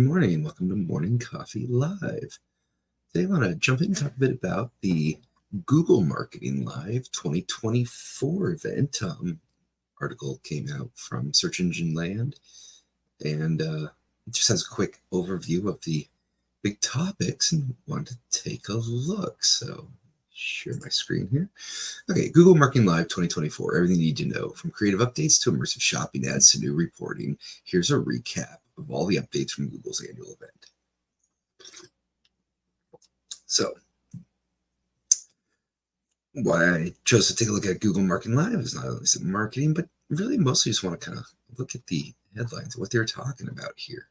Good morning and welcome to Morning Coffee Live. Today I want to jump in and talk a bit about the Google Marketing Live 2024 event. Article came out from Search Engine Land, and it just has a quick overview of the big topics and want to take a look. So share my screen here. Okay, Google Marketing Live 2024, everything you need to know, from creative updates to immersive shopping ads to new reporting. Here's a recap of all the updates from Google's annual event. So, why I chose to take a look at Google Marketing Live is not only some marketing, but really mostly just want to kind of look at the headlines, what they're talking about here.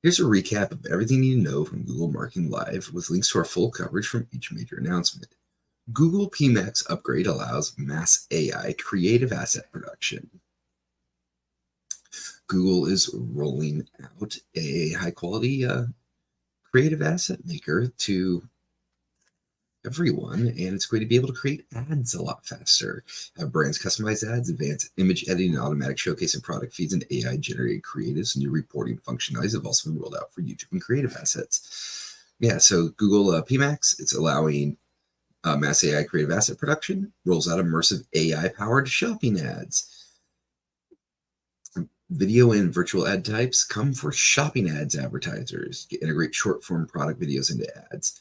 Here's a recap of everything you know from Google Marketing Live with links to our full coverage from each major announcement. Google PMax upgrade allows mass AI creative asset production. Google is rolling out a high-quality creative asset maker to everyone, and it's going to be able to create ads a lot faster. Have brands customize ads, advanced image editing, automatic showcase and product feeds, and AI-generated creatives. New reporting functionalities have also been rolled out for YouTube and creative assets. Yeah, so Google PMax, it's allowing mass AI creative asset production, rolls out immersive AI-powered shopping ads. Video and virtual ad types come for shopping ads advertisers. Integrate short-form product videos into ads.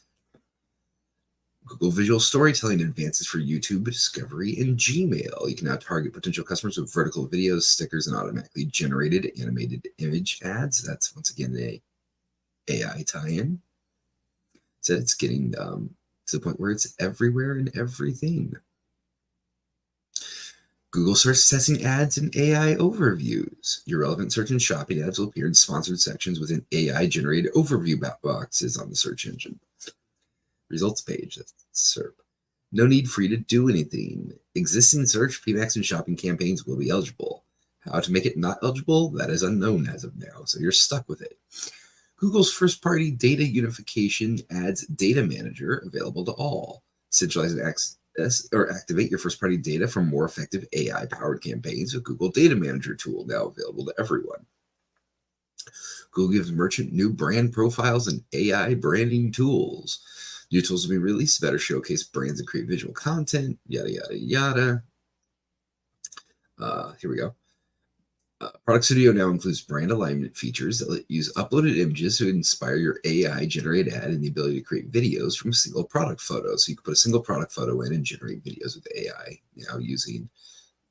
Google Visual Storytelling advances for YouTube discovery and Gmail. You can now target potential customers with vertical videos, stickers, and automatically generated animated image ads. That's once again a AI tie-in. So it's getting to the point where it's everywhere and everything. Google starts testing ads and AI overviews. Your relevant search and shopping ads will appear in sponsored sections within AI-generated overview boxes on the search engine. Results page, that's SERP. No need for you to do anything. Existing search, PMax, and shopping campaigns will be eligible. How to make it not eligible, that is unknown as of now, so you're stuck with it. Google's first-party data unification adds Data Manager available to all. Centralize and access or activate your first-party data for more effective AI-powered campaigns with Google Data Manager tool now available to everyone. Google gives merchant new brand profiles and AI branding tools. New tools will be released to better showcase brands and create visual content, yada, yada, yada. Here we go. Product Studio now includes brand alignment features that let you use uploaded images to inspire your AI-generated ad and the ability to create videos from a single product photo. So you can put a single product photo in and generate videos with AI now using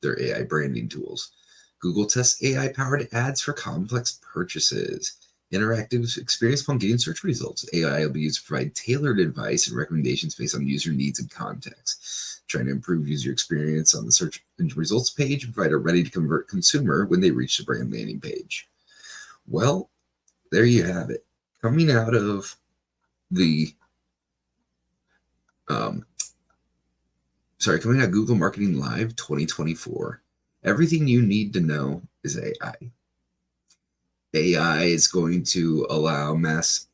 their AI branding tools. Google tests AI-powered ads for complex purchases. Interactive experience upon getting search results. AI will be used to provide tailored advice and recommendations based on user needs and context. Trying to improve user experience on the search and results page and provide a ready-to-convert consumer when they reach the brand landing page. Well, there you have it. Coming out of the coming out of Google Marketing Live 2024, everything you need to know is AI. AI is going to allow mass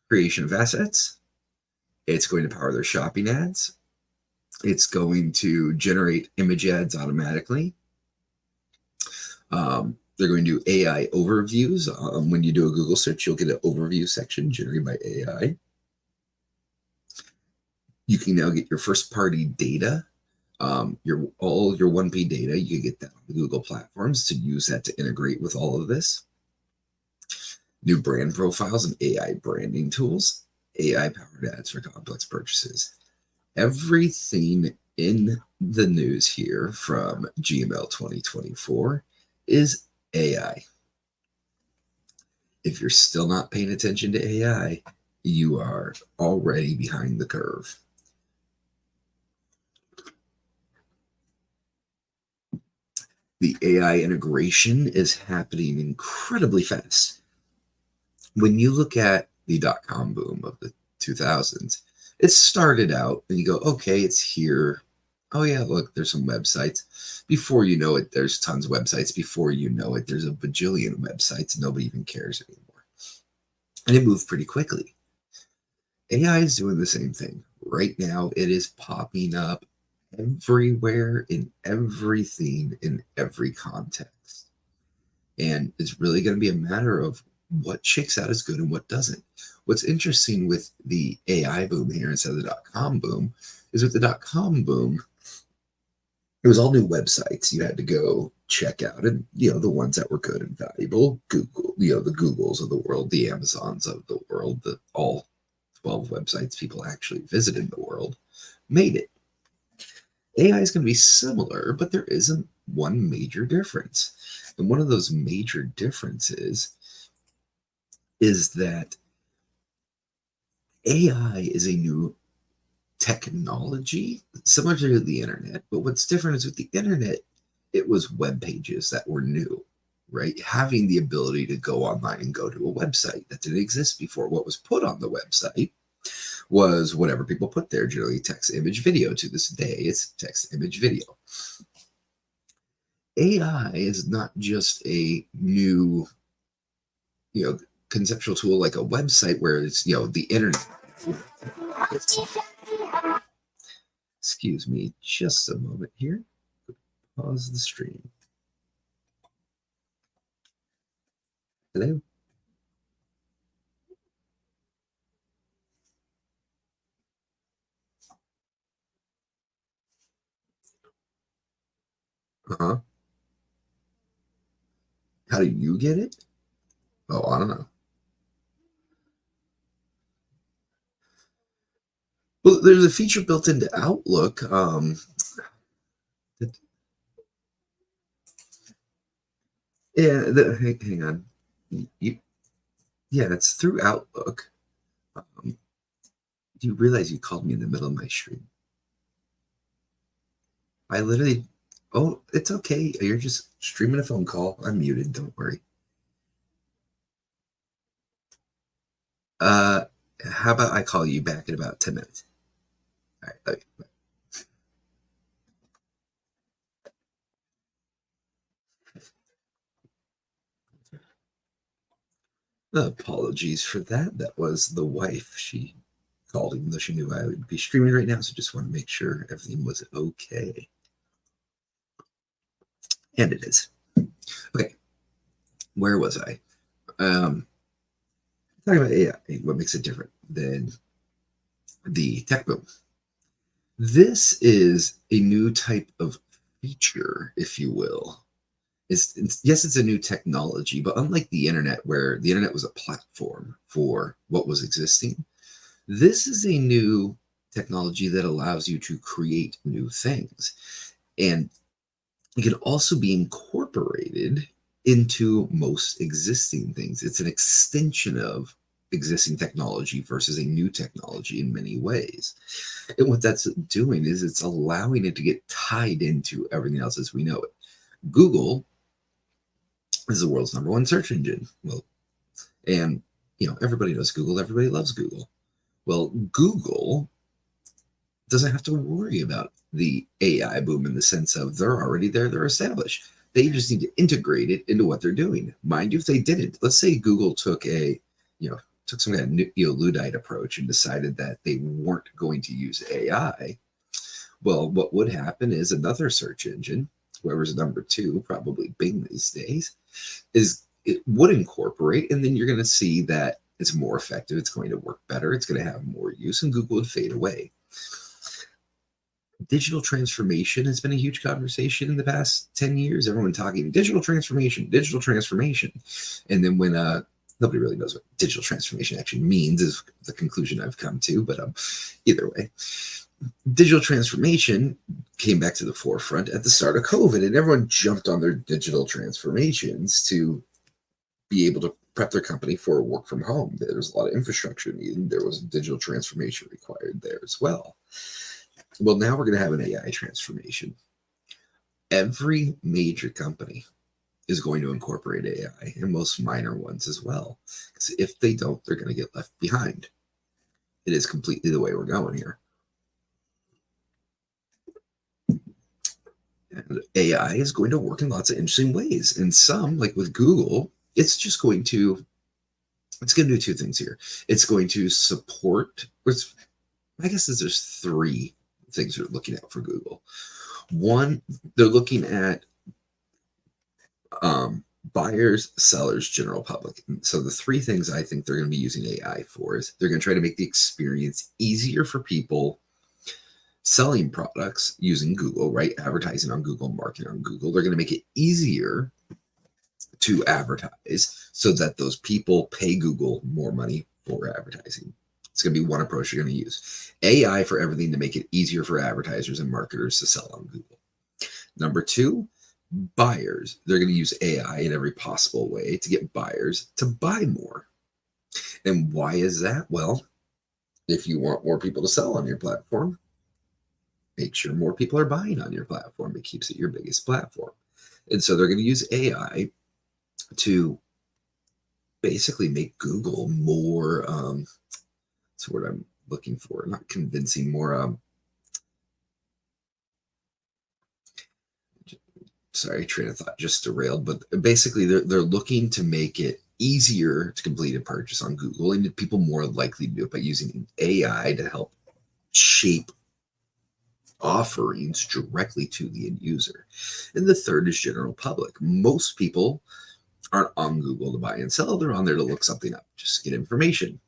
creation of assets. It's going to power their shopping ads. It's going to generate image ads automatically. They're going to do AI overviews. When you do a Google search, you'll get an overview section generated by AI. You can now get your first-party data, all your 1P data. You can get that on the Google platforms to use that to integrate with all of this. New brand profiles and AI branding tools, AI-powered ads for complex purchases. Everything in the news here from GML 2024 is AI. If you're still not paying attention to AI, you are already behind the curve. The AI integration is happening incredibly fast. When you look at the dot-com boom of the 2000s, it started out and you go, okay, it's here. Oh yeah, look, there's some websites. Before you know it, there's tons of websites. Before you know it, there's a bajillion websites. Nobody even cares anymore. And it moved pretty quickly. AI is doing the same thing. Right now, it is popping up everywhere, in everything, in every context. And it's really going to be a matter of what shakes out as good and what doesn't. What's interesting with the AI boom here instead of the .com boom is with the .com boom, it was all new websites you had to go check out, and the ones that were good and valuable, Google, the Googles of the world, the Amazons of the world, the all 12 websites people actually visit in the world made it. AI is going to be similar, but there isn't one major difference. And one of those major differences is that AI is a new technology similar to the internet, but what's different is with the internet, it was web pages that were new, right? Having the ability to go online and go to a website that didn't exist before. What was put on the website was whatever people put there, generally text, image, video. To this day, it's text, image, video. AI is not just a new, conceptual tool like a website where it's, the internet. Excuse me, just a moment here. Pause the stream. Hello? Uh-huh. How do you get it? Oh, I don't know. Well, there's a feature built into Outlook. That, yeah, hang on. You, yeah, it's through Outlook. Um, do you realize you called me in the middle of my stream? I literally, oh, it's okay. You're just streaming a phone call. I'm muted. Don't worry. Uh, how about I call you back in about 10 minutes? All right. Okay. Apologies for that. That was the wife. She called even though she knew I would be streaming right now. So just want to make sure everything was okay. And it is. Okay. Where was I? Um, Talking about AI, what makes it different than the tech boom. This is a new type of feature, if you will. Yes, it's a new technology, but unlike the internet, where the internet was a platform for what was existing, this is a new technology that allows you to create new things. And it can also be incorporated into most existing things. It's an extension of existing technology versus a new technology in many ways. And what that's doing is it's allowing it to get tied into everything else as we know it. Google is the world's number one search engine. Well, and everybody knows Google, everybody loves Google. Well, Google doesn't have to worry about the AI boom in the sense of they're already there, they're established. They just need to integrate it into what they're doing. Mind you, if they didn't, let's say Google took took some kind of Luddite approach and decided that they weren't going to use AI. Well, what would happen is another search engine, whoever's number two, probably Bing these days, is it would incorporate, and then you're going to see that it's more effective, it's going to work better, it's going to have more use, and Google would fade away. Digital transformation has been a huge conversation in the past 10 years. Everyone talking digital transformation, digital transformation. And then when nobody really knows what digital transformation actually means is the conclusion I've come to, but either way, digital transformation came back to the forefront at the start of COVID, and everyone jumped on their digital transformations to be able to prep their company for work from home. There was a lot of infrastructure needed. There was a digital transformation required there as well. Well, now we're going to have an AI transformation. Every major company is going to incorporate AI, and most minor ones as well. Because if they don't, they're going to get left behind. It is completely the way we're going here. And AI is going to work in lots of interesting ways. And some, like with Google, it's going to do two things here. It's going to support, I guess there's three things they're looking at for Google. One, they're looking at buyers, sellers, general public. So the three things I think they're going to be using AI for is they're going to try to make the experience easier for people selling products using Google, right? Advertising on Google, marketing on Google. They're going to make it easier to advertise so that those people pay Google more money for advertising. It's going to be one approach you're going to use. AI for everything to make it easier for advertisers and marketers to sell on Google. Number two, buyers. They're going to use AI in every possible way to get buyers to buy more. And why is that? Well, if you want more people to sell on your platform, make sure more people are buying on your platform. It keeps it your biggest platform. And so they're going to use AI to basically make Google more, that's what I'm looking for, not convincing, more, sorry, train of thought just derailed, but basically they're looking to make it easier to complete a purchase on Google and people more likely to do it by using AI to help shape offerings directly to the end user. And the third is general public. Most people aren't on Google to buy and sell. They're on there to look something up, just get information.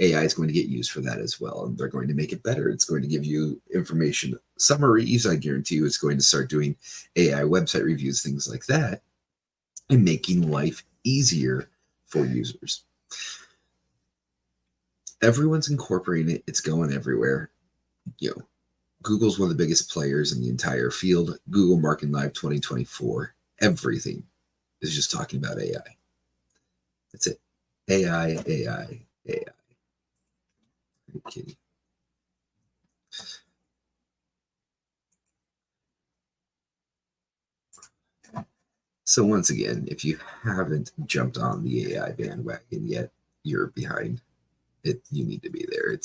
AI is going to get used for that as well, and they're going to make it better. It's going to give you information summaries. I guarantee you it's going to start doing AI website reviews, things like that, and making life easier for users. Everyone's incorporating it. It's going everywhere. Google's one of the biggest players in the entire field. Google Marketing Live 2024, everything is just talking about AI. That's it. AI, AI, AI. Are you kidding? So once again, if you haven't jumped on the AI bandwagon yet, you're behind. You need to be there.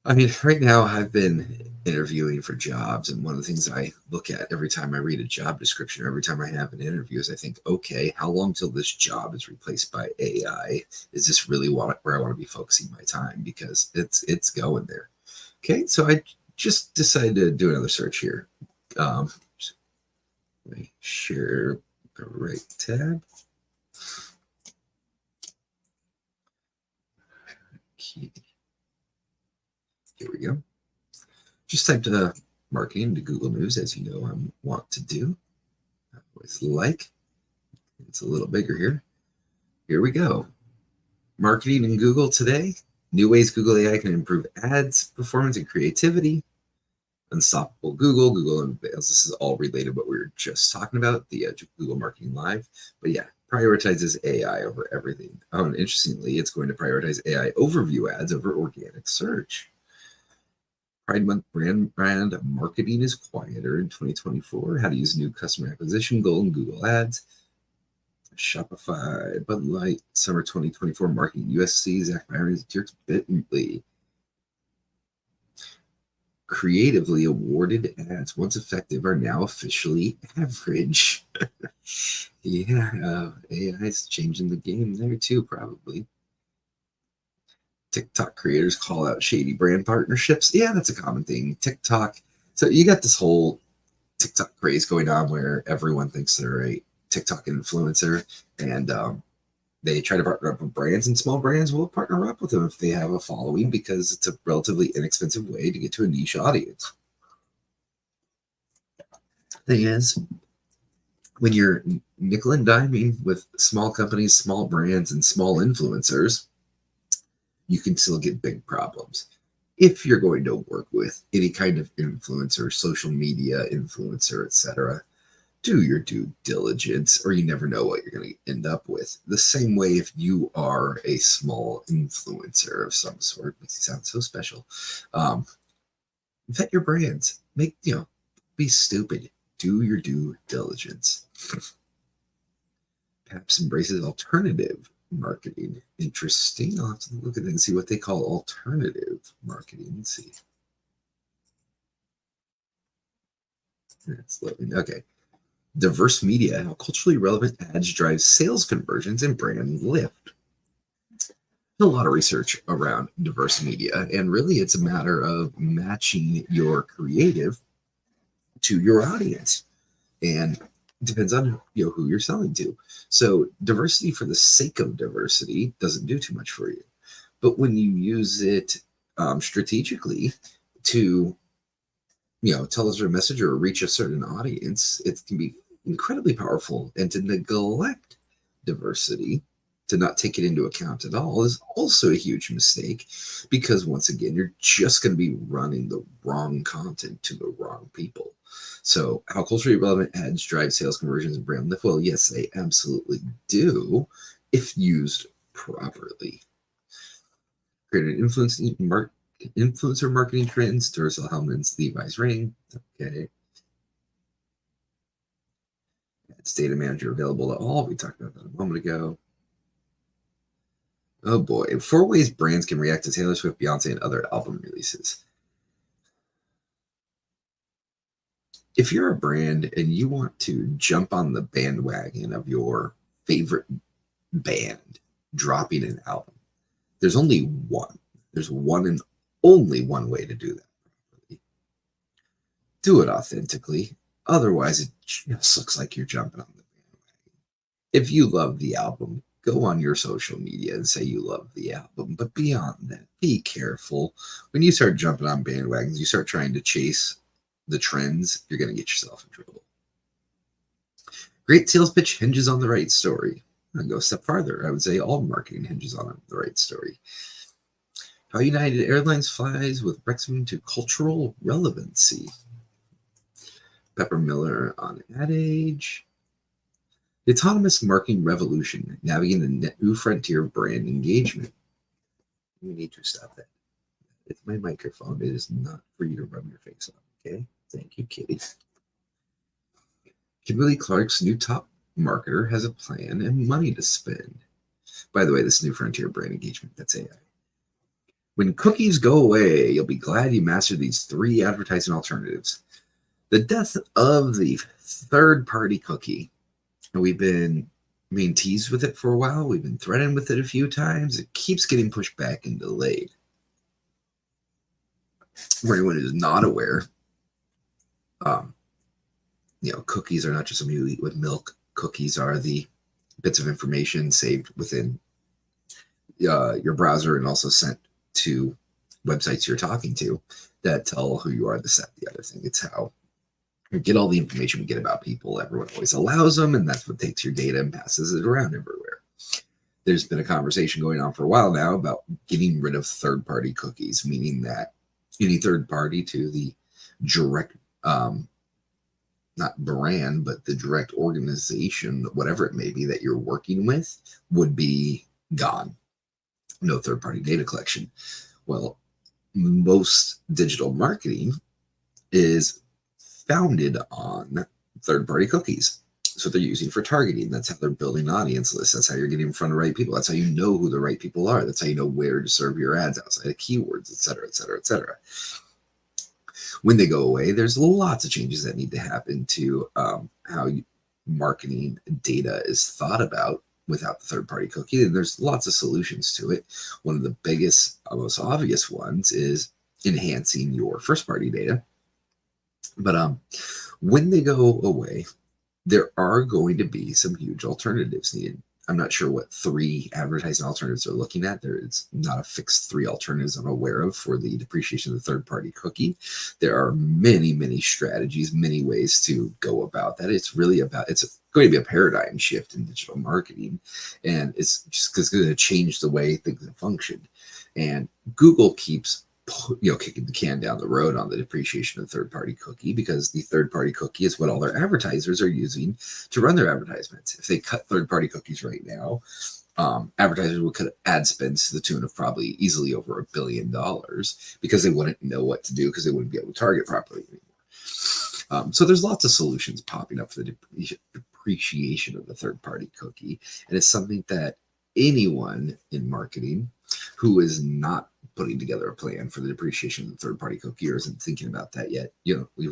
I mean, right now I've been interviewing for jobs, and one of the things I look at every time I read a job description, or every time I have an interview, is I think, okay, how long till this job is replaced by AI? Is this really where I want to be focusing my time? Because it's going there. Okay, so I just decided to do another search here. Let me share the right tab. Okay. Here we go. Just typed marketing to Google News, as you know I want to do. I always like. It's a little bigger here. Here we go. Marketing in Google today. New ways Google AI can improve ads, performance, and creativity. Unstoppable Google. Google unveils. This is all related to what we were just talking about, the Google Marketing Live. But yeah, prioritizes AI over everything. Oh, and interestingly, it's going to prioritize AI overview ads over organic search. Pride Month brand marketing is quieter in 2024. How to use new customer acquisition goal in Google Ads. Shopify, Bud Light, Summer 2024 marketing. USC, Zach Byron, Dirk Bentley. Creatively awarded ads, once effective, are now officially average. Yeah, AI is changing the game there too, probably. TikTok creators call out shady brand partnerships. Yeah, that's a common thing. TikTok. So you got this whole TikTok craze going on where everyone thinks they're a TikTok influencer, and they try to partner up with brands, and small brands will partner up with them if they have a following because it's a relatively inexpensive way to get to a niche audience. Thing is, when you're nickel and diming with small companies, small brands, and small influencers, you can still get big problems. If you're going to work with any kind of influencer, social media influencer, etc., do your due diligence, or you never know what you're going to end up with. The same way if you are a small influencer of some sort, makes you sound so special. Vet your brands. Be stupid. Do your due diligence. Perhaps embraces alternative marketing. Interesting. I'll have to look at it and see what they call alternative marketing. Let's see. It's loading. Okay. Diverse media, how culturally relevant ads drive sales conversions and brand lift. A lot of research around diverse media, and really it's a matter of matching your creative to your audience. And Depends on who you're selling to. So diversity for the sake of diversity doesn't do too much for you. But when you use it strategically to tell us a message or reach a certain audience, it can be incredibly powerful. And to neglect diversity, to not take it into account at all, is also a huge mistake because once again, you're just going to be running the wrong content to the wrong people. So, how culturally relevant ads drive sales conversions and brand lift? Well, yes, they absolutely do if used properly. Create an influencer marketing trends, Duracell helmets, Levi's ring. Okay. It's data manager available at all. We talked about that a moment ago. Oh boy. In 4 ways brands can react to Taylor Swift, Beyonce, and other album releases. If you're a brand and you want to jump on the bandwagon of your favorite band dropping an album, there's only one. There's one and only one way to do that. Do it authentically. Otherwise, it just looks like you're jumping on the bandwagon. If you love the album, go on your social media and say you love the album. But beyond that, be careful. When you start jumping on bandwagons, you start trying to chase the trends, you're going to get yourself in trouble. Great sales pitch hinges on the right story. I'd go a step farther. I would say all marketing hinges on the right story. How United Airlines flies with Wrexham to cultural relevancy. Pepper Miller on Adage. The autonomous marketing revolution, navigating the new frontier of brand engagement. We need to stop that. It's my microphone. It is not for you to rub your face on. Okay? Thank you, Kitty. Kimberly Clark's new top marketer has a plan and money to spend. By the way, this new frontier brand engagement, that's AI. When cookies go away, you'll be glad you mastered these 3 advertising alternatives. The death of the third-party cookie. And we've been being teased with it for a while. We've been threatened with it a few times. It keeps getting pushed back and delayed. For anyone who's not aware, cookies are not just something you eat with milk. Cookies are the bits of information saved within your browser and also sent to websites you're talking to that tell who you are, this, that, the other thing. It's how we get all the information we get about people. Everyone always allows them, and that's what takes your data and passes it around everywhere. There's been a conversation going on for a while now about getting rid of third-party cookies, meaning that any third party to the direct, not brand, but the direct organization, whatever it may be that you're working with, would be gone. No third-party data collection. Well, most digital marketing is founded on third-party cookies. So they're using for targeting. That's how they're building audience lists. That's how you're getting in front of the right people. That's how you know who the right people are. That's how you know where to serve your ads outside of keywords, et cetera, et cetera, et cetera. When they go away, there's lots of changes that need to happen to how marketing data is thought about without the third-party cookie. And there's lots of solutions to it. One of the biggest, most obvious ones is enhancing your first-party data. But when they go away, there are going to be some huge alternatives needed. I'm not sure what 3 advertising alternatives they're looking at. There's not a fixed 3 alternatives I'm aware of for the depreciation of the third-party cookie. There are many, many strategies, many ways to go about that. It's really about, it's going to be a paradigm shift in digital marketing, and it's just going to change the way things function. And Google keeps kicking the can down the road on the depreciation of the third-party cookie, because the third-party cookie is what all their advertisers are using to run their advertisements. If they cut third-party cookies right now, advertisers would cut ad spends to the tune of probably easily over $1 billion because they wouldn't know what to do, because they wouldn't be able to target properly anymore. So there's lots of solutions popping up for the depreciation of the third-party cookie, and it's something that anyone in marketing who is not putting together a plan for the depreciation of the third-party cookie or isn't thinking about that yet,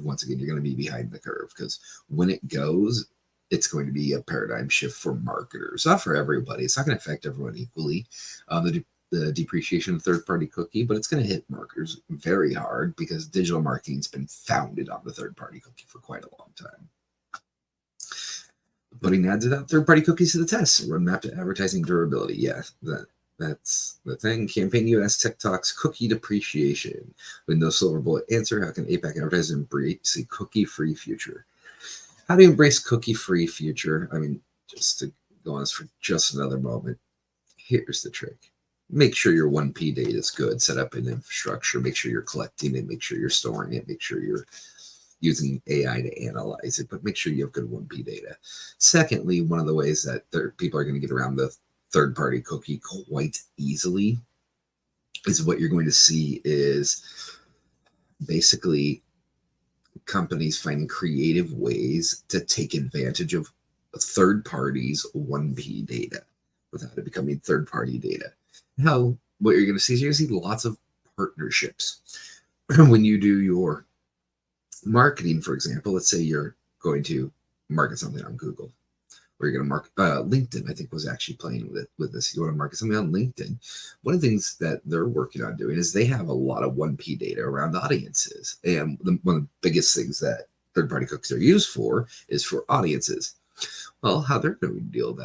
once again, you're going to be behind the curve, because when it goes, it's going to be a paradigm shift for marketers, not for everybody. It's not going to affect everyone equally, the depreciation of third-party cookie, but it's going to hit marketers very hard because digital marketing's been founded on the third-party cookie for quite a long time. Putting ads without third-party cookies to the test. Roadmap to advertising durability. Yeah, that's the thing. Campaign US TikTok's cookie depreciation. With no silver bullet answer, how can APAC advertisers embrace a cookie-free future? How do you embrace cookie-free future? I mean, just to go on this for just another moment, here's the trick. Make sure your 1P data is good, set up an infrastructure, make sure you're collecting it, make sure you're storing it, make sure you're using AI to analyze it, but make sure you have good 1P data. Secondly, one of the ways that people are going to get around the third-party cookie quite easily is what you're going to see is basically companies finding creative ways to take advantage of third parties' 1P data without it becoming third-party data. What you're going to see is you're going to see lots of partnerships. When you do your marketing, for example, let's say you're going to market something on Google, or you're going to market LinkedIn, I think was actually playing with this. You want to market something on LinkedIn. One of the things that they're working on doing is they have a lot of 1P data around audiences. And one of the biggest things that third-party cookies are used for is for audiences. Well, how they're going to deal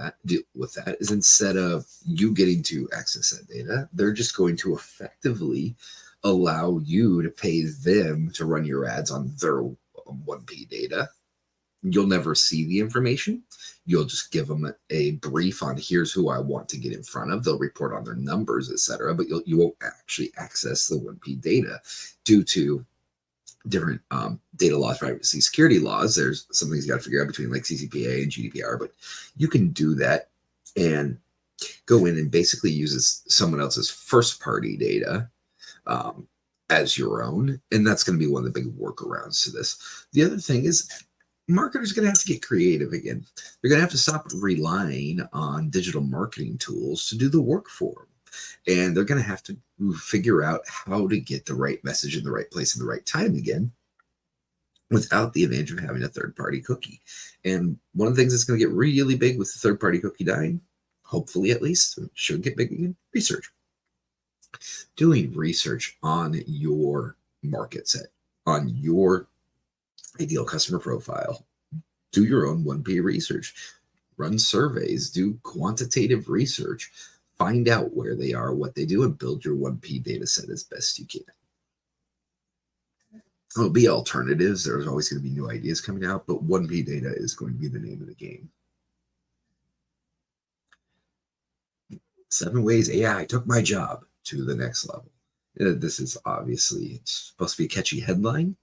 with that is instead of you getting to access that data, they're just going to effectively allow you to pay them to run your ads on their 1P data. You'll never see the information. You'll just give them a brief on here's who I want to get in front of. They'll report on their numbers, etc. But you won't actually access the 1P data due to different data laws, privacy, security laws. There's some things you got to figure out between like CCPA and GDPR, but you can do that and go in and basically use someone else's first party data as your own. And that's going to be one of the big workarounds to this. The other thing is marketers are going to have to get creative again. They're going to have to stop relying on digital marketing tools to do the work for them. And they're going to have to figure out how to get the right message in the right place at the right time again without the advantage of having a third-party cookie. And one of the things that's going to get really big with the third-party cookie dying, hopefully at least, should get big again, research. Doing research on your market set, on your ideal customer profile. Do your own 1P research. Run surveys. Do quantitative research. Find out where they are, what they do, and build your 1P data set as best you can. There'll be alternatives. There's always going to be new ideas coming out, but 1P data is going to be the name of the game. 7 ways AI took my job to the next level. This is obviously supposed to be a catchy headline.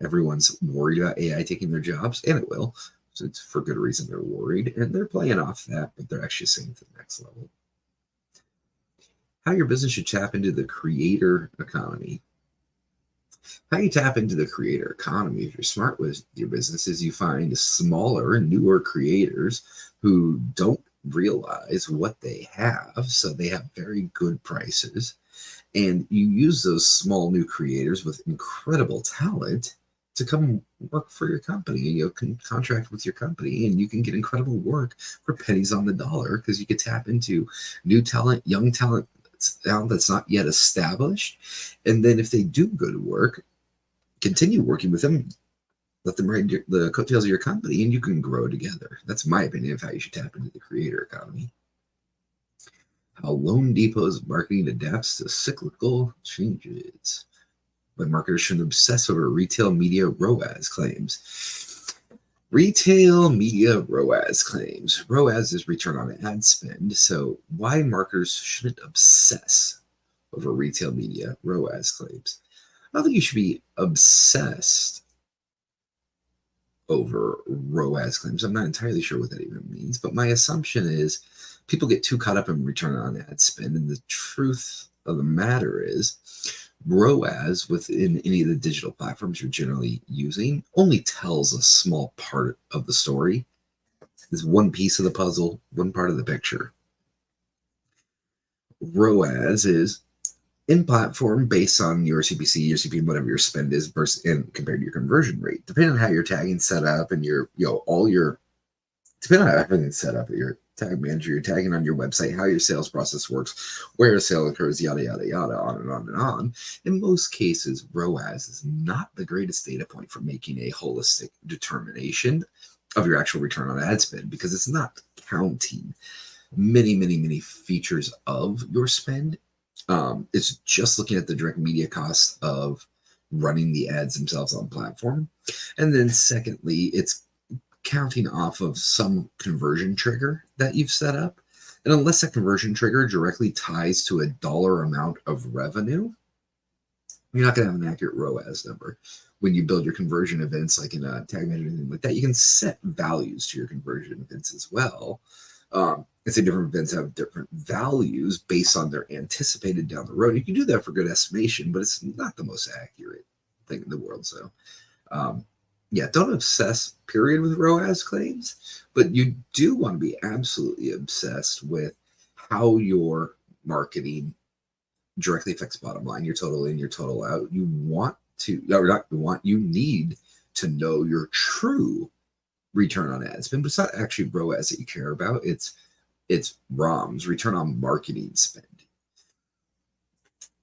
Everyone's worried about AI taking their jobs, and it will. So it's for good reason they're worried, and they're playing off that, but they're actually saying to the next level. How your business should tap into the creator economy. How you tap into the creator economy, if you're smart with your business, is you find smaller, newer creators who don't realize what they have, so they have very good prices. And you use those small new creators with incredible talent to come work for your company. You can contract with your company and you can get incredible work for pennies on the dollar because you can tap into new talent, young talent that's not yet established. And then if they do good work, continue working with them, let them ride the coattails of your company, and you can grow together. That's my opinion of how you should tap into the creator economy. How Loan Depot's marketing adapts to cyclical changes. But marketers shouldn't obsess over retail media ROAS claims. Retail media ROAS claims. ROAS is return on ad spend. So why marketers shouldn't obsess over retail media ROAS claims? I don't think you should be obsessed over ROAS claims. I'm not entirely sure what that even means, but my assumption is people get too caught up in return on ad spend. And the truth of the matter is ROAS within any of the digital platforms you're generally using only tells a small part of the story. It's one piece of the puzzle, one part of the picture. ROAS is in platform based on your CPC, your CPM, whatever your spend is versus and compared to your conversion rate. Depending on how your tagging set up and your, depending on how everything's set up, your tag manager, your tagging on your website, how your sales process works, where a sale occurs, yada, yada, yada, on and on and on. In most cases, ROAS is not the greatest data point for making a holistic determination of your actual return on ad spend, because it's not counting many features of your spend. It's just looking at the direct media costs of running the ads themselves on platform. And then secondly, it's counting off of some conversion trigger that you've set up. And unless that conversion trigger directly ties to a dollar amount of revenue, you're not going to have an accurate ROAS number. When you build your conversion events, like in a tag manager or anything like that, you can set values to your conversion events as well. And say different events have different values based on their anticipated down the road. You can do that for good estimation, but it's not the most accurate thing in the world. So, yeah, don't obsess, period, with ROAS claims, but you do want to be absolutely obsessed with how your marketing directly affects bottom line, your total in, your total out. You want to, or not want, you need to know your true return on ad spend, but it's not actually ROAS that you care about. It's ROMs, return on marketing spend.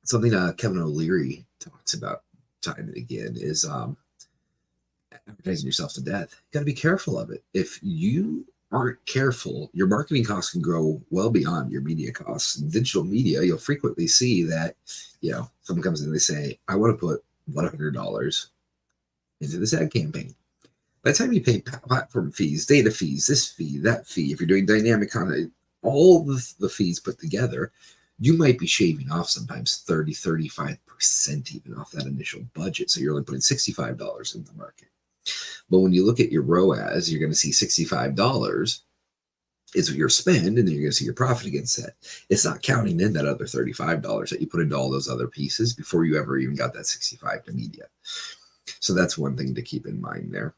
Something Kevin O'Leary talks about time and again is advertising yourself to death. You got to be careful of it. If you aren't careful, your marketing costs can grow well beyond your media costs. In digital media, you'll frequently see that, someone comes in and they say, I want to put $100 into this ad campaign. By the time you pay platform fees, data fees, this fee, that fee, if you're doing dynamic content, all the fees put together, you might be shaving off sometimes 30, 35% even off that initial budget. So you're only putting $65 in the market. But when you look at your ROAS, you're going to see $65 is your spend, and then you're going to see your profit against that. It's not counting in that other $35 that you put into all those other pieces before you ever even got that 65 to media. So that's one thing to keep in mind there.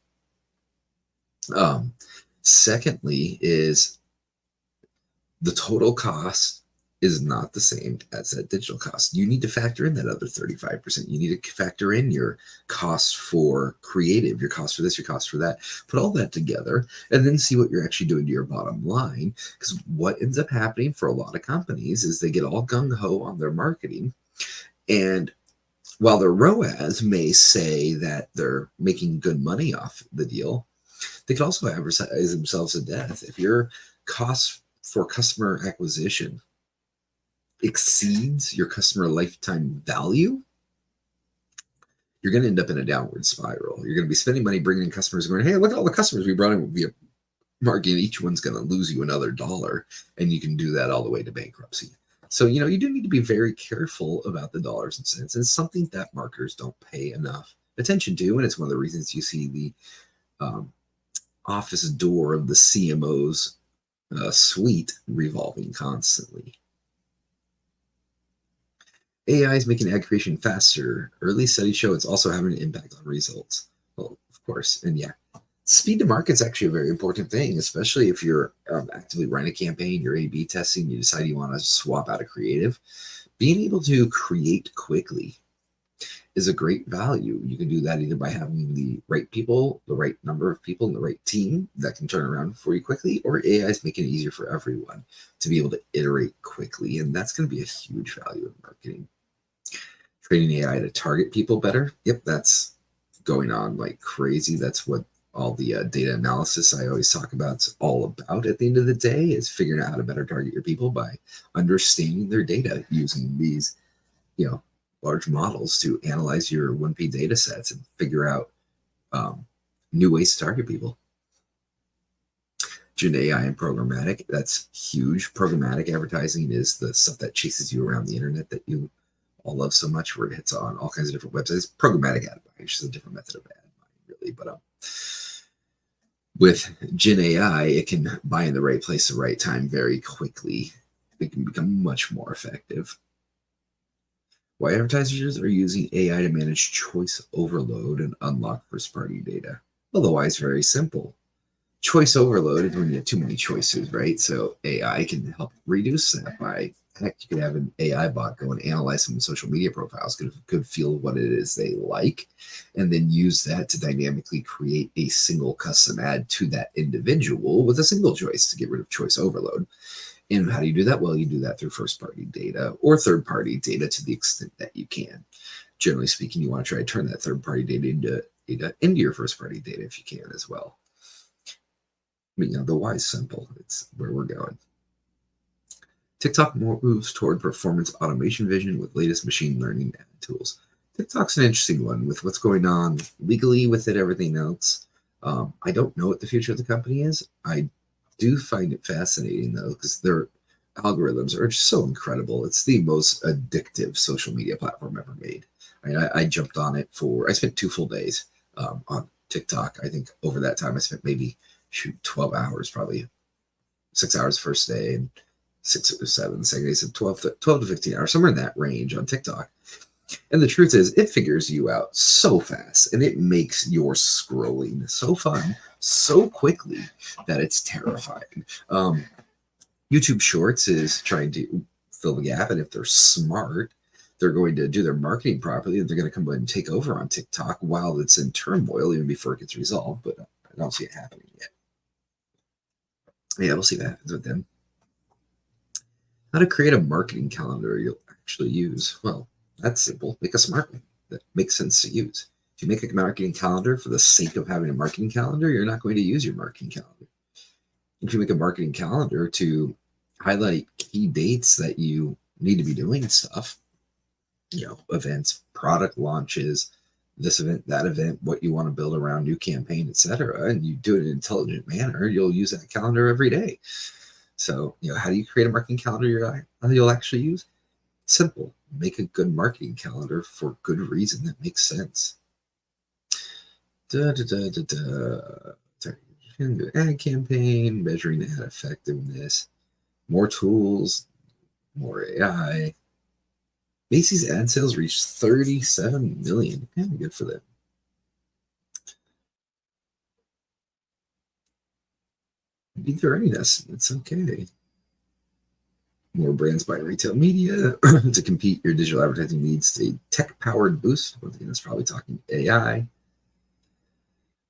Secondly is the total cost is not the same as that digital cost. You need to factor in that other 35%. You need to factor in your cost for creative, your cost for this, your cost for that. Put all that together and then see what you're actually doing to your bottom line. Because what ends up happening for a lot of companies is they get all gung-ho on their marketing. And while their ROAS may say that they're making good money off the deal, they could also advertise themselves to death. If your cost for customer acquisition exceeds your customer lifetime value, you're going to end up in a downward spiral. You're going to be spending money bringing in customers going, hey, look at all the customers we brought in via marketing. Each one's going to lose you another dollar, and you can do that all the way to bankruptcy. So, you do need to be very careful about the dollars and cents. And it's something that marketers don't pay enough attention to, and it's one of the reasons you see the office door of the CMO's suite revolving constantly. AI is making ad creation faster. Early studies show it's also having an impact on results. Well, of course, and yeah, speed to market is actually a very important thing, especially if you're actively running a campaign, you're A/B testing, you decide you want to swap out a creative. Being able to create quickly is a great value. You can do that either by having the right people, the right number of people, and the right team that can turn around for you quickly, or AI is making it easier for everyone to be able to iterate quickly. And that's going to be a huge value in marketing. Training AI to target people better. Yep, that's going on like crazy. That's what all the data analysis I always talk about is all about at the end of the day, is figuring out how to better target your people by understanding their data using these, large models to analyze your 1P data sets and figure out new ways to target people. Gen AI and programmatic, that's huge. Programmatic advertising is the stuff that chases you around the internet that you all love so much, where it hits on all kinds of different websites. Programmatic ad buying, which is a different method of ad buying, really. But with Gen AI, it can buy in the right place, the right time, very quickly. It can become much more effective. Why advertisers are using AI to manage choice overload and unlock first-party data? Well, the why is very simple. Choice overload is when you have too many choices, right? So AI can help reduce that by, heck, you could have an AI bot go and analyze some social media profiles, get a good feel of what it is they like, and then use that to dynamically create a single custom ad to that individual with a single choice to get rid of choice overload. And how do you do that? Well, you do that through first-party data or third-party data to the extent that you can. Generally speaking, you want to try to turn that third-party data into your first-party data if you can as well. The why is simple. It's where we're going. TikTok moves toward performance automation vision with latest machine learning ad tools. TikTok's an interesting one with what's going on legally with it, everything else. I don't know what the future of the company is. I do find it fascinating though, because their algorithms are just so incredible. It's the most addictive social media platform ever made. I jumped on it I spent 2 full days on TikTok. I think over that time I spent maybe 12 hours, probably 6 hours the first day and 6 or 7 the second day, so 12 to 15 hours, somewhere in that range on TikTok. And the truth is, it figures you out so fast and it makes your scrolling so fun so quickly that it's terrifying. YouTube Shorts is trying to fill the gap, and if they're smart, they're going to do their marketing properly and they're going to come and take over on TikTok while it's in turmoil, even before it gets resolved. But I don't see it happening yet. Yeah, we'll see what happens with them. How to create a marketing calendar you'll actually use. Well, that's simple. Make a smart one that makes sense to use. If you make a marketing calendar for the sake of having a marketing calendar, you're not going to use your marketing calendar. If you make a marketing calendar to highlight key dates that you need to be doing stuff, events, product launches, this event, that event, what you want to build around, new campaign, etc., and you do it in an intelligent manner, you'll use that calendar every day. So, how do you create a marketing calendar you'll actually use? Simple. Make a good marketing calendar for good reason that makes sense. Ad campaign, measuring ad effectiveness, more tools, more AI. Macy's ad sales reached 37 million. Yeah, good for them. Beat their earning estimates. Okay. More brands buy retail media to compete. Your digital advertising needs a tech-powered boost. Once again, that's probably talking AI.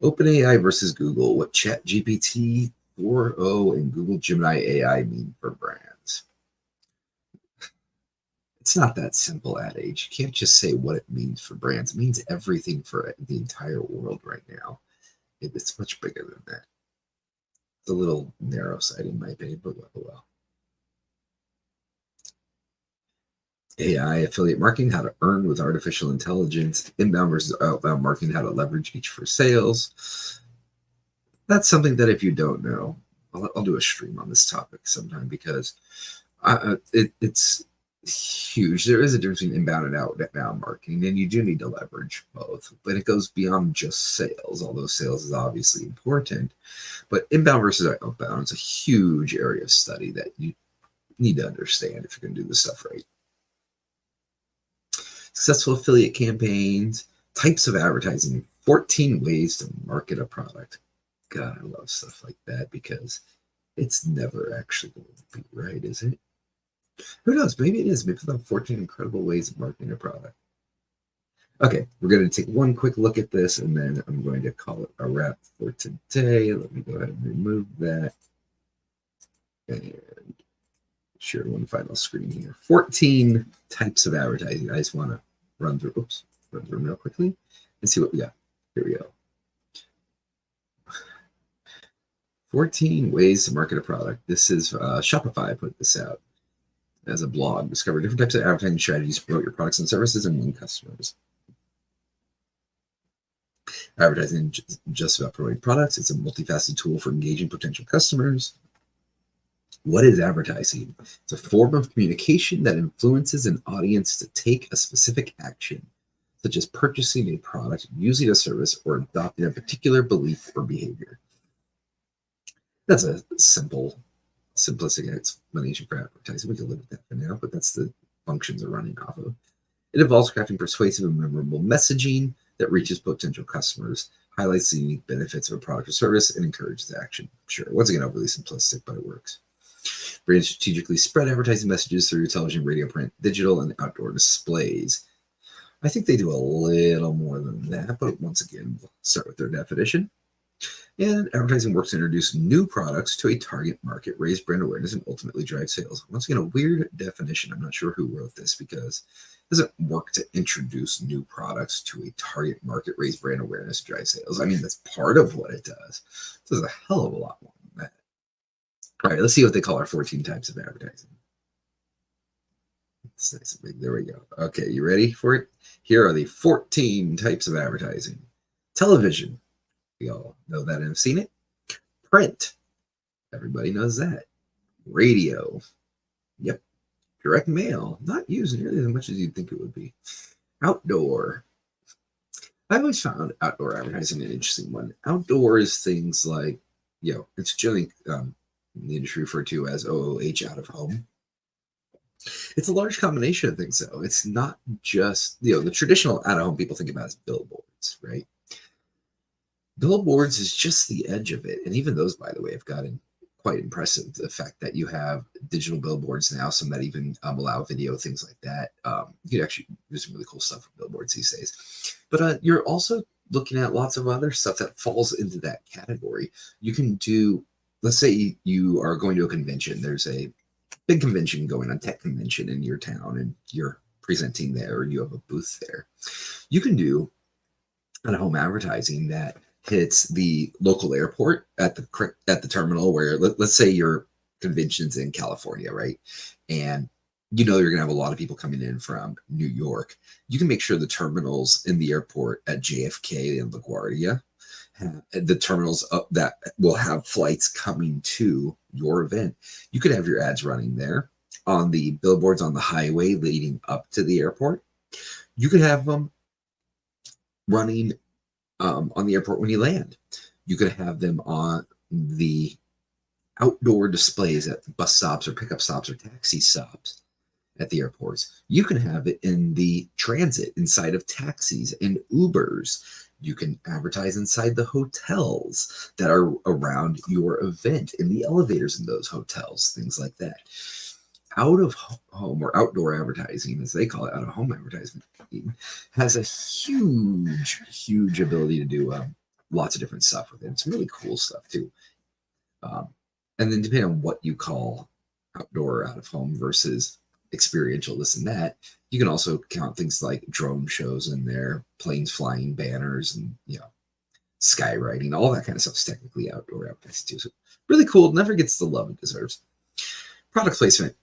OpenAI versus Google. What ChatGPT 4.0 and Google Gemini AI mean for brands. It's not that simple, Ad Age. You can't just say what it means for brands. It means everything for the entire world right now. It's much bigger than that. It's a little narrow sighted in my opinion, but well. AI affiliate marketing, how to earn with artificial intelligence, inbound versus outbound marketing, how to leverage each for sales. That's something that if you don't know, I'll do a stream on this topic sometime because it's huge. There is a difference between inbound and outbound marketing, and you do need to leverage both, but it goes beyond just sales, although sales is obviously important. But inbound versus outbound is a huge area of study that you need to understand if you're going to do this stuff right. Successful affiliate campaigns, types of advertising, 14 ways to market a product. God, I love stuff like that because it's never actually going to be right, is it? Who knows? Maybe it is. Maybe it's about 14 incredible ways of marketing a product. Okay, we're going to take one quick look at this, and then I'm going to call it a wrap for today. Let me go ahead and remove that. And share one final screen here. 14 types of advertising. I just want to run through them real quickly and see what we got. Here we go. 14 ways to market a product. This is Shopify put this out as a blog. Discover different types of advertising strategies to promote your products and services and win customers. Advertising just about promoting products. It's a multifaceted tool for engaging potential customers. What is advertising? It's a form of communication that influences an audience to take a specific action, such as purchasing a product, using a service, or adopting a particular belief or behavior. That's a simplistic explanation for advertising. We can live with that for now, but that's the functions are running off of. It involves crafting persuasive and memorable messaging that reaches potential customers, highlights the unique benefits of a product or service, and encourages action. Sure, once again, overly simplistic, but it works. Brands strategically spread advertising messages through television, radio, print, digital, and outdoor displays. I think they do a little more than that, but once again, we'll start with their definition. And advertising works to introduce new products to a target market, raise brand awareness, and ultimately drive sales. Once again, a weird definition. I'm not sure who wrote this because it doesn't work to introduce new products to a target market, raise brand awareness, drive sales. I mean, that's part of what it does. It does a hell of a lot more than All right, let's see what they call our 14 types of advertising. It's nice and big. There we go. Okay, you ready for it? Here are the 14 types of advertising. Television. We all know that and have seen it. Print. Everybody knows that. Radio. Yep. Direct mail. Not used nearly as much as you'd think it would be. Outdoor. I've always found outdoor advertising an interesting one. Outdoor is things like, it's generally in the industry referred to as OOH, out of home. It's a large combination of things, though. It's not just, the traditional out of home people think about as billboards, right? Billboards is just the edge of it. And even those, by the way, have gotten quite impressive. The fact that you have digital billboards now, some that even allow video, things like that. You can actually do some really cool stuff with billboards these days. But you're also looking at lots of other stuff that falls into that category. You can do, let's say you are going to a convention. There's a big convention going on, tech convention in your town, and you're presenting there, or you have a booth there. You can do out-of-home advertising that hits the local airport at the terminal, where let's say your convention's in California, right? And you're going to have a lot of people coming in from New York. You can make sure the terminals in the airport at JFK and LaGuardia, the terminals that will have flights coming to your event. You could have your ads running there on the billboards on the highway leading up to the airport. You could have them running on the airport when you land. You could have them on the outdoor displays at the bus stops or pickup stops or taxi stops at the airports. You can have it in the transit inside of taxis and Ubers. You can advertise inside the hotels that are around your event, in the elevators in those hotels, things like that. Out of home, or outdoor advertising, as they call it, out of home advertising, has a huge ability to do lots of different stuff with it. It's really cool stuff too. And then depending on what you call outdoor or out of home versus experiential, this and that, you can also count things like drone shows in there, planes flying, banners, and skywriting. All that kind of stuff is technically outdoor advertising too. So really cool. Never gets the love it deserves. Product placement.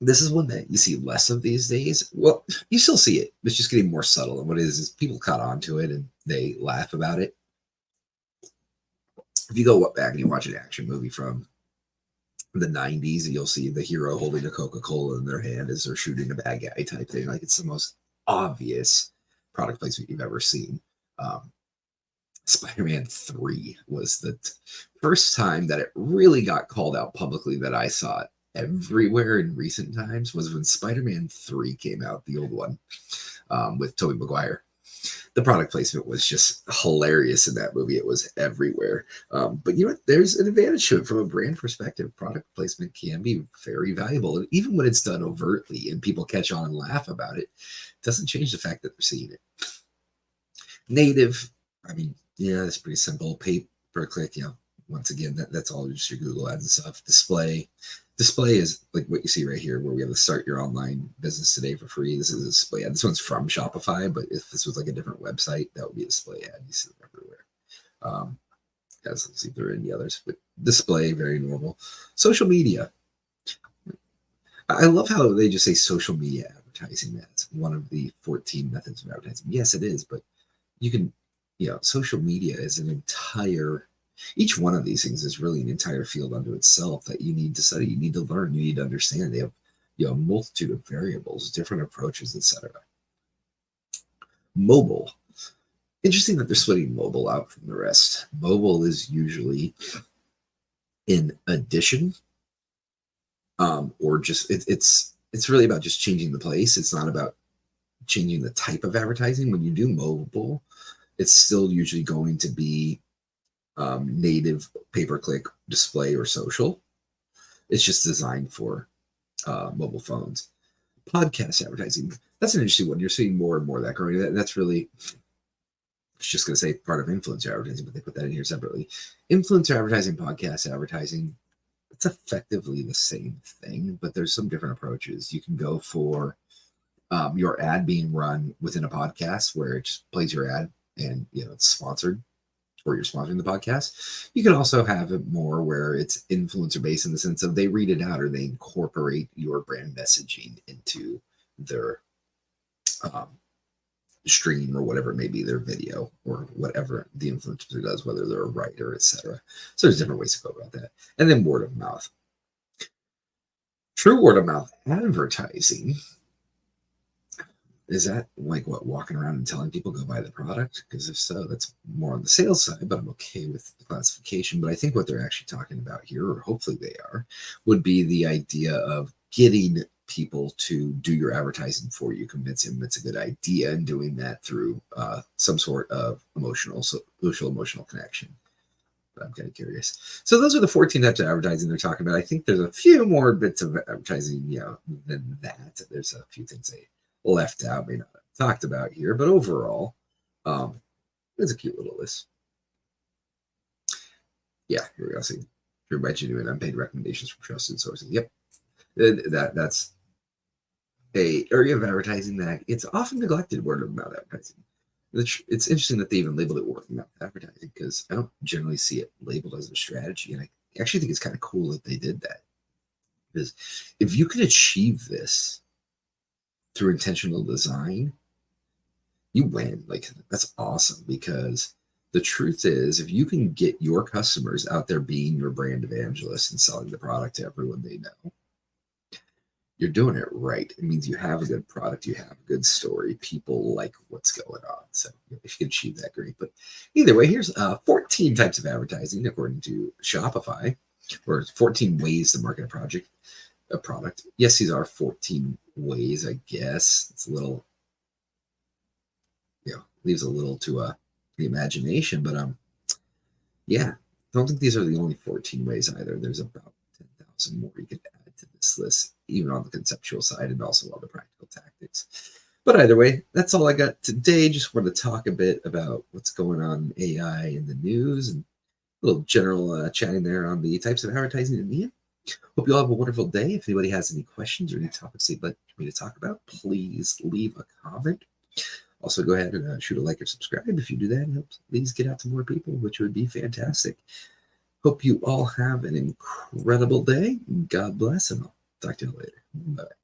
This is one that you see less of these days. Well, you still see it. It's just getting more subtle. And what it is people caught on to it and they laugh about it. If you go back and you watch an action movie from the 90s, and you'll see the hero holding a Coca-Cola in their hand as they're shooting a bad guy type thing. Like, it's the most obvious product placement you've ever seen. Spider-Man 3 was the first time that it really got called out publicly that I saw it everywhere in recent times, was when Spider-Man 3 came out, the old one, with Tobey Maguire. The product placement was just hilarious in that movie. It was everywhere. But there's an advantage to it from a brand perspective. Product placement can be very valuable. And even when it's done overtly and people catch on and laugh about it, it doesn't change the fact that they're seeing it. Native, it's pretty simple. Pay per click, once again, that's all just your Google ads and stuff. Display is like what you see right here, where we have to start your online business today for free. This is a display ad. This one's from Shopify, but if this was like a different website, that would be a display ad. You see them everywhere. Let's see if there are any others, but display, very normal. Social media. I love how they just say social media advertising. That's one of the 14 methods of advertising. Yes, it is, but you can, social media is an entire, each one of these things is really an entire field unto itself that you need to study, you need to learn, you need to understand. They have, a multitude of variables, different approaches, etc. Mobile. Interesting that they're splitting mobile out from the rest. Mobile is usually in addition, or just it's really about just changing the place. It's not about changing the type of advertising. When you do mobile, it's still usually going to be native, pay-per-click, display, or social. It's just designed for mobile phones. Podcast advertising. That's an interesting one. You're seeing more and more of that growing. That's really, I was just going to say part of influencer advertising, but they put that in here separately. Influencer advertising, podcast advertising, it's effectively the same thing, but there's some different approaches. You can go for your ad being run within a podcast where it just plays your ad and it's sponsored, or you're sponsoring the podcast. You can also have it more where it's influencer based in the sense of they read it out or they incorporate your brand messaging into their um, stream or whatever it may be, their video or whatever the influencer does, whether they're a writer, etc. So there's different ways to go about that. And then word of mouth. True word of mouth advertising, is that like what, walking around and telling people go buy the product? Because if so, that's more on the sales side, but I'm okay with the classification. But I think what they're actually talking about here, or hopefully they are, would be the idea of getting people to do your advertising for you, convincing them it's a good idea, and doing that through some sort of social emotional connection. But I'm kind of curious. So those are the 14 types of advertising they're talking about. I think there's a few more bits of advertising, than that. There's a few things they left out, may not have talked about here, but overall, it's a cute little list. Yeah, here we go. See, driven by genuine unpaid recommendations from trusted sources. Yep, that's a area of advertising that it's often neglected. Word of mouth advertising. It's interesting that they even labeled it word of mouth advertising because I don't generally see it labeled as a strategy, and I actually think it's kind of cool that they did that. Because if you can achieve this through intentional design, you win. Like, that's awesome, because the truth is, if you can get your customers out there being your brand evangelist and selling the product to everyone they know, you're doing it right. It means you have a good product, you have a good story, people like what's going on. So if you can achieve that, great. But either way, here's 14 types of advertising according to Shopify, or 14 ways to market a product. Yes, these are 14 ways, I guess. It's a little, leaves a little to the imagination, but yeah, don't think these are the only 14 ways either. There's about 10,000 more you could add to this list, even on the conceptual side and also on the practical tactics. But either way, that's all I got today. Just wanted to talk a bit about what's going on in AI in the news, and a little general chatting there on the types of advertising in media. Hope you all have a wonderful day. If anybody has any questions or any topics they'd like me to talk about, please leave a comment. Also, go ahead and shoot a like or subscribe. If you do that, it helps these get out to more people, which would be fantastic. Hope you all have an incredible day. God bless, and I'll talk to you later. Bye.